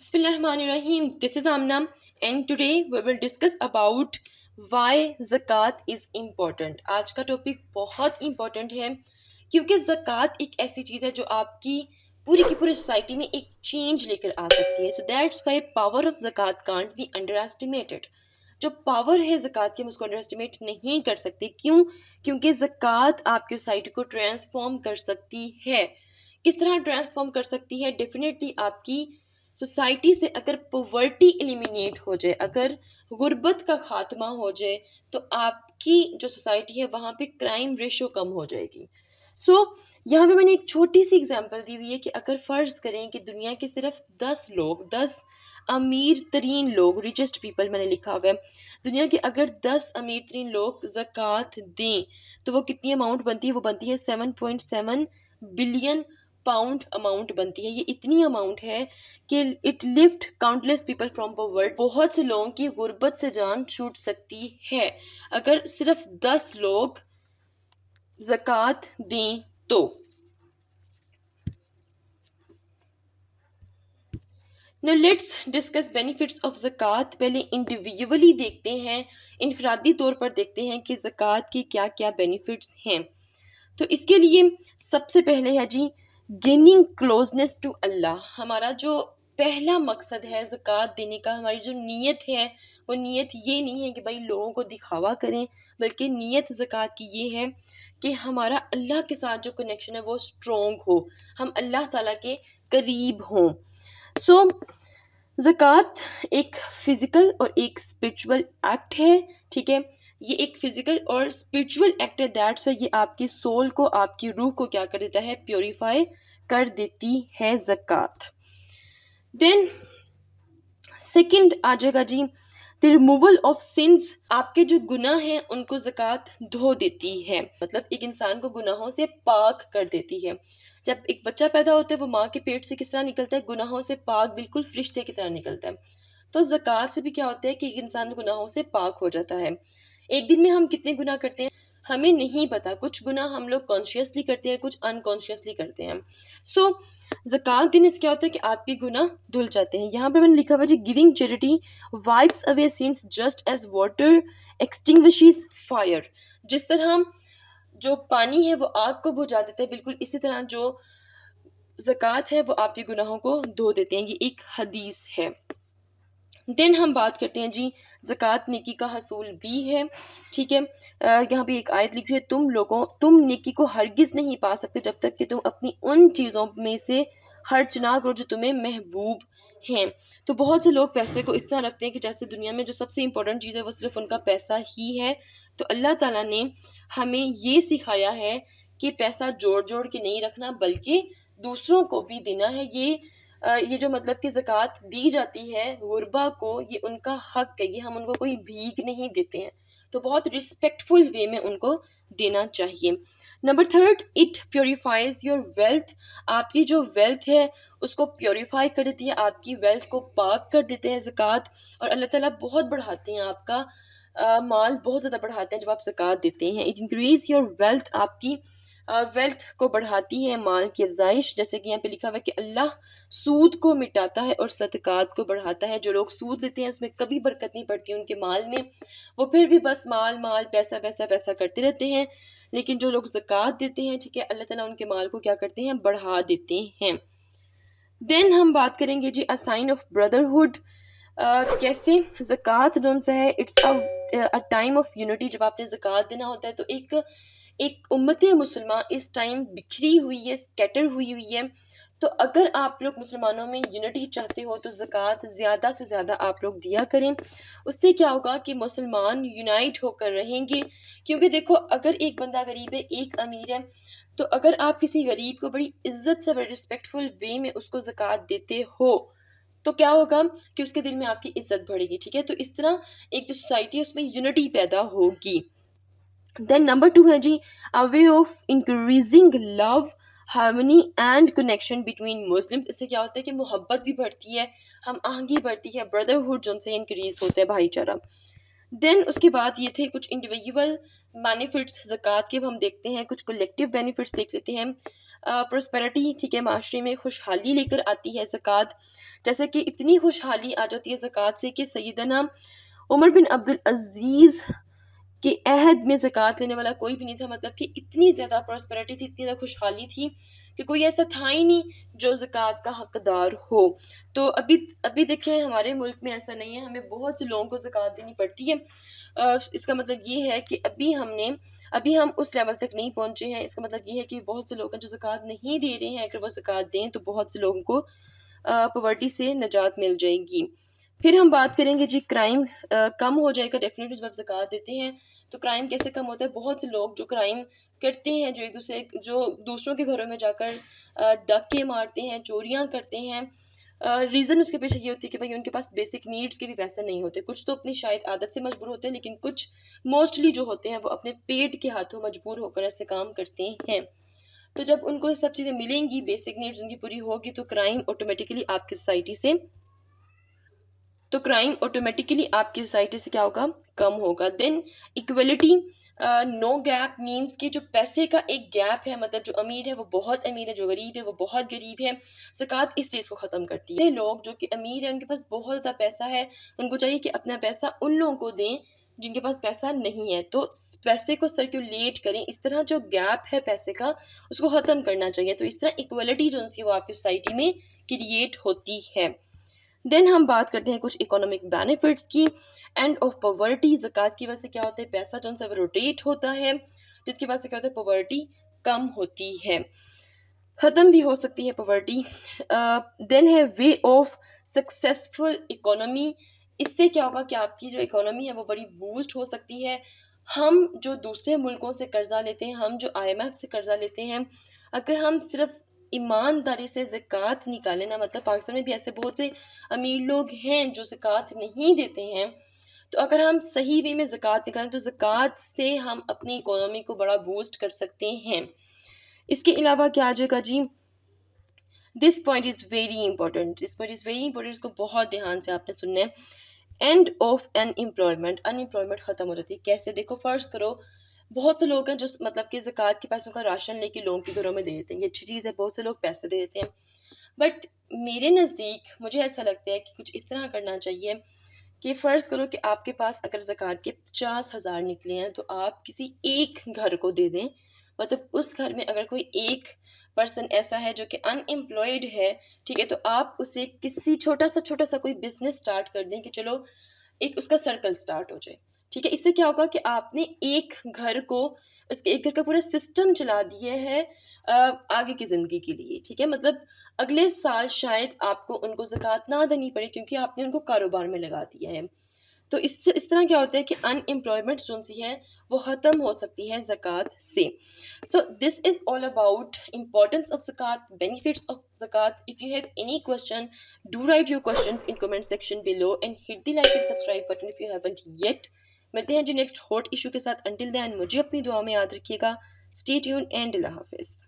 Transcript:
Bismillahirrahmanirrahim. This is Amna, and today we will discuss about why zakat is important. आज का topic बहुत important है क्योंकि zakat एक ऐसी चीज़ है जो आपकी पूरी की पूरी सोसाइटी में एक चेंज लेकर आ सकती है. So that's why power of zakat can't be underestimated. जो पावर है ज़कात की हम उसको अंडर एस्टिमेट नहीं कर सकते. क्यों? क्योंकि ज़कात आपकी सोसाइटी को ट्रांसफॉर्म कर सकती है. किस तरह ट्रांसफॉर्म कर सकती है? डेफिनेटली आपकी सोसाइटी से अगर पॉवर्टी एलिमिनेट हो जाए, अगर गुर्बत का खात्मा हो जाए, तो आपकी जो सोसाइटी है वहाँ पे क्राइम रेशो कम हो जाएगी. यहाँ पे मैंने एक छोटी सी एग्जांपल दी हुई है कि अगर फ़र्ज़ करें कि दुनिया के सिर्फ 10 अमीर तरीन लोग, रिचेस्ट पीपल मैंने लिखा हुआ है, दुनिया के अगर 10 अमीर तरीन लोग ज़कात दें तो वो कितनी अमाउंट बनती है? वो बनती है 7.7 बिलियन पाउंड अमाउंट बनती है. ये इतनी अमाउंट है कि it lift countless people from poverty. बहुत से लोगों की गुर्बत से जान छूट सकती है अगर सिर्फ 10 लोग ज़कात दें तो. Now let's discuss benefits of ज़कात. पहले इंडिविजुअली देखते हैं, इनफरादी तौर पर देखते हैं कि ज़कात की क्या क्या बेनिफिट्स हैं. तो इसके लिए सबसे पहले है जी गेनिंग क्लोजनेस टू अल्लाह. हमारा जो पहला मकसद है ज़कात देने का, हमारी जो नीयत है वो नीयत ये नहीं है कि भाई लोगों को दिखावा करें, बल्कि नीयत ज़कात की ये है कि हमारा अल्लाह के साथ जो कनेक्शन है वो स्ट्रॉन्ग हो, हम अल्लाह ताला के करीब हों. ज़कात एक फ़िज़िकल और एक स्पिरिचुअल एक्ट है. ठीक है, ये एक फ़िज़िकल और स्पिरिचुअल एक्ट है. दैट्स वाई ये आपकी सोल को, आपकी रूह को क्या कर देता है? प्योरीफाई कर देती है ज़कात. देन सेकंड आ जाएगा जी द रिमूवल ऑफ सिंस. आपके जो गुनाह हैं उनको ज़कात धो देती है, मतलब एक इंसान को गुनाहों से पाक कर देती है. जब एक बच्चा पैदा होता है वो माँ के पेट से किस तरह निकलता है? गुनाहों से पाक, बिल्कुल फरिश्ते की तरह निकलता है. तो ज़कात से भी क्या होता है कि एक इंसान गुनाहों से पाक हो जाता है. एक दिन में हम कितने गुनाह करते हैं हमें नहीं पता. कुछ गुनाह हम लोग कॉन्शियसली करते हैं, कुछ अनकॉन्शियसली करते हैं. ज़कात देने से क्या होता है कि आपके गुनाह धुल जाते हैं. यहाँ पर मैंने लिखा हुआ है giving charity wipes away sins just as water extinguishes fire. जिस तरह जो पानी है वो आग को बुझा देता है, बिल्कुल इसी तरह जो ज़कात है वो आपके गुनाहों को धो देते हैं. ये एक हदीस है. देन हम बात करते हैं जी ज़कात नेकी का हसूल भी है. ठीक है, यहाँ पे एक आयत लिखी है, तुम नेकी को हरगिज़ नहीं पा सकते जब तक कि तुम अपनी उन चीज़ों में से खर्च ना करो जो तुम्हें महबूब हैं. तो बहुत से लोग पैसे को इस तरह रखते हैं कि जैसे दुनिया में जो सबसे इम्पोर्टेंट चीज़ है वो सिर्फ उनका पैसा ही है. तो अल्लाह ताला ने हमें ये सिखाया है कि पैसा जोड़ जोड़ के नहीं रखना, बल्कि दूसरों को भी देना है. ये जो मतलब कि ज़कात दी जाती है गुरबा को, ये उनका हक है, ये हम उनको कोई भीख नहीं देते हैं. तो बहुत रिस्पेक्टफुल वे में उनको देना चाहिए. Number third, it purifiers your wealth. आपकी जो वेल्थ है उसको प्योरीफाई कर देती है, आपकी वेल्थ को पाक कर देते हैं ज़कात. और अल्लाह ताला बहुत बढ़ाते हैं आपका माल, बहुत ज़्यादा बढ़ाते हैं जब आप ज़कात देते हैं. It increase your wealth. आपकी वेल्थ को बढ़ाती है, माल की अफजाइश. जैसे कि यहाँ पे लिखा हुआ है कि अल्लाह सूद को मिटाता है और सदकात को बढ़ाता है. जो लोग सूद लेते हैं उसमें कभी बरकत नहीं पड़ती उनके माल में, वो फिर भी बस माल माल पैसा पैसा पैसा करते रहते हैं. लेकिन जो लोग ज़कात देते हैं, ठीक है, अल्लाह ताला उनके माल को क्या करते हैं? बढ़ा देते हैं. देन हम बात करेंगे जी अ साइन ऑफ ब्रदरहुड. कैसे ज़कात जो सा है, it's a time of unity. जब आपने ज़कात देना होता है तो एक उम्मत मुसलमान इस टाइम बिखरी हुई है, स्कैटर हुई हुई है. तो अगर आप लोग मुसलमानों में यूनिटी चाहते हो तो ज़कात ज़्यादा से ज़्यादा आप लोग दिया करें. उससे क्या होगा कि मुसलमान यूनाइट होकर रहेंगे. क्योंकि देखो, अगर एक बंदा गरीब है, एक अमीर है, तो अगर आप किसी गरीब को बड़ी इज्जत से, बड़ी रिस्पेक्टफुल वे में उसको ज़कात देते हो तो क्या होगा कि उसके दिल में आपकी इज्जत बढ़ेगी. ठीक है, तो इस तरह एक जो सोसाइटी है उसमें यूनिटी पैदा होगी. देन नंबर 2 है जी a way of increasing love, harmony and connection between Muslims. इससे क्या होता है कि मोहब्बत भी बढ़ती है, हम आहंगी बढ़ती है, ब्रदरहुड जो उनसे इंक्रीज होता है, भाईचारा. دین اس کے بعد یہ تھے کچھ انڈیویجول بینیفٹس زکوٰۃ کے، وہ ہم دیکھتے ہیں، کچھ کلیکٹیو بینیفٹس دیکھ لیتے ہیں. پراسپیرٹی، ٹھیک ہے، معاشرے میں خوشحالی لے کر آتی ہے زکوٰۃ. جیسے کہ اتنی خوشحالی آ جاتی ہے زکوٰۃ سے کہ سیدنا عمر بن عبدالعزیز کہ عہد میں زکوٰۃ لینے والا کوئی بھی نہیں تھا. مطلب کہ اتنی زیادہ پراسپیرٹی تھی، اتنی زیادہ خوشحالی تھی کہ کوئی ایسا تھا ہی نہیں جو زکوٰۃ کا حقدار ہو. تو ابھی دیکھیں ہمارے ملک میں ایسا نہیں ہے، ہمیں بہت سے لوگوں کو زکوٰۃ دینی پڑتی ہے. اس کا مطلب یہ ہے کہ ابھی ہم اس لیول تک نہیں پہنچے ہیں. اس کا مطلب یہ ہے کہ بہت سے لوگ ہیں جو زکوٰۃ نہیں دے رہے ہیں. اگر وہ زکوٰۃ دیں تو بہت سے لوگوں کو پاورٹی سے نجات مل جائے گی. پھر ہم بات کریں گے جی کرائم کم ہو جائے گا ڈیفینیٹلی جب آپ زکوٰۃ دیتے ہیں. تو کرائم کیسے کم ہوتا ہے؟ بہت سے لوگ جو کرائم کرتے ہیں، جو دوسروں کے گھروں میں جا کر ڈاکے مارتے ہیں، چوریاں کرتے ہیں، ریزن اس کے پیچھے یہ ہوتی ہے کہ بھائی ان کے پاس بیسک نیڈس کے بھی پیسے نہیں ہوتے. کچھ تو اپنی شاید عادت سے مجبور ہوتے ہیں، لیکن کچھ موسٹلی جو ہوتے ہیں وہ اپنے پیٹ کے ہاتھوں مجبور ہو کر ایسے کام کرتے ہیں. تو جب ان کو سب چیزیں ملیں گی، بیسک نیڈس ان کی پوری ہوگی، تو کرائم آٹومیٹیکلی آپ کی سوسائٹی سے کیا ہوگا؟ کم ہوگا. دین ایکویلٹی، نو گیپ مینس کہ جو پیسے کا ایک گیپ ہے، مطلب جو امیر ہے وہ بہت امیر ہے، جو غریب ہے وہ بہت غریب ہے. زکوٰۃ اس چیز کو ختم کرتی ہے. لوگ جو کہ امیر ہیں، ان کے پاس بہت زیادہ پیسہ ہے، ان کو چاہیے کہ اپنا پیسہ ان لوگوں کو دیں جن کے پاس پیسہ نہیں ہے. تو پیسے کو سرکولیٹ کریں. اس طرح جو گیپ ہے پیسے کا، اس کو ختم کرنا چاہیے. تو اس طرح ایکویلٹی جو وہ آپ کی سوسائٹی میں کریٹ ہوتی ہے. دین ہم بات کرتے ہیں کچھ اکنامک بینیفٹس کی. اینڈ آف پاورٹی، زکوٰۃ کی وجہ سے کیا ہوتا ہے؟ پیسہ جو ہے وہ روٹیٹ ہوتا ہے، جس کی وجہ سے کیا ہوتا ہے؟ پاورٹی کم ہوتی ہے، ختم بھی ہو سکتی ہے پاورٹی. دین ہے وے آف سکسیسفل اکانومی. اس سے کیا ہوگا کہ آپ کی جو اکانومی ہے وہ بڑی بوسٹ ہو سکتی ہے. ہم جو دوسرے ملکوں سے قرضہ لیتے ہیں، ہم جو IMF سے قرضہ لیتے ہیں، اگر ہم صرف ایمانداری سے زکوٰۃ نکالیں نا، مطلب پاکستان میں بھی ایسے بہت سے امیر لوگ ہیں جو زکوٰۃ نہیں دیتے ہیں، تو اگر ہم صحیح وے میں زکوٰۃ نکالیں تو زکوٰۃ سے ہم اپنی اکانومی کو بڑا بوسٹ کر سکتے ہیں. اس کے علاوہ کیا آ جائے گا جی؟ This point is very important, اس کو بہت دھیان سے آپ نے سننا ہے. اینڈ آف ان امپلائمنٹ ختم ہو جاتی ہے. کیسے؟ دیکھو، فرض کرو بہت سے لوگ ہیں جو مطلب کہ زکوٰۃ کے پیسوں کا راشن لے کے لوگوں کے گھروں میں دے دیتے ہیں. یہ اچھی چیز ہے، بہت سے لوگ پیسے دے دیتے ہیں، بٹ میرے نزدیک مجھے ایسا لگتا ہے کہ کچھ اس طرح کرنا چاہیے کہ فرض کرو کہ آپ کے پاس اگر زکوٰۃ کے 50,000 نکلے ہیں تو آپ کسی ایک گھر کو دے دیں. مطلب اس گھر میں اگر کوئی ایک پرسن ایسا ہے جو کہ ان امپلائڈ ہے، ٹھیک ہے، تو آپ اسے کسی چھوٹا سا کوئی بزنس سٹارٹ کر دیں کہ چلو ایک اس کا سرکل سٹارٹ ہو جائے. ٹھیک ہے، اس سے کیا ہوگا کہ آپ نے ایک گھر کا پورا سسٹم چلا دیا ہے آگے کی زندگی کے لیے. ٹھیک ہے، مطلب اگلے سال شاید آپ کو ان کو زکوٰۃ نہ دینی پڑے کیونکہ آپ نے ان کو کاروبار میں لگا دیا ہے. تو اس طرح کیا ہوتا ہے کہ ان امپلائمنٹ جو سی ہے وہ ختم ہو سکتی ہے زکوٰۃ سے. So this is all about importance of zakat, benefits of zakat. If you have any question, do write your questions in comment section below and hit the like and subscribe button if you haven't yet. ملتے ہیں جی next hot issue کے ساتھ. Until then مجھے اپنی دعا میں یاد رکھیے گا. Stay tuned and اللہ حافظ.